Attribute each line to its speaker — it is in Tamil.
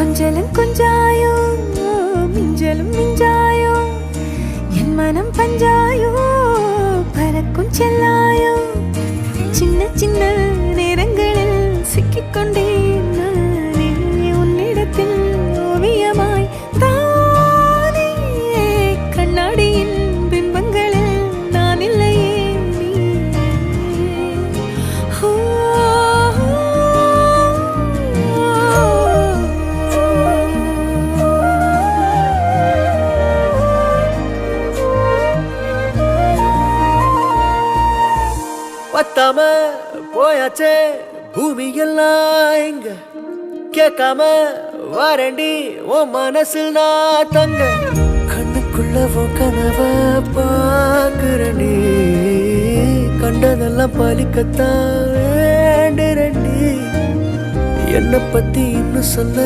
Speaker 1: கொஞ்சலும் கொஞ்சாயோ மிஞ்சலும் மிஞ்சாயோ என் மனம் பஞ்சாயோ பறக்கும் செல்லாயோ சின்ன சின்ன நேரங்களில் சிக்கிக்கொண்டேன் நானே உன்னிடத்தில் ஓவியமாய் தானே கண்ணாடியின் பிம்பங்களில் நான் இல்லையே
Speaker 2: பத்தாம போயாச்சே பூமி எல்லாம் இங்க கேட்காம வாரண்டி உன் மனசில் நான் தங்க கண்ணுக்குள்ள உன் கனவ பாக்குறண்டி கண்டதெல்லாம் பலிக்கத்தான் வேண்டுறண்டி என்னை பத்தி இன்னும் சொல்ல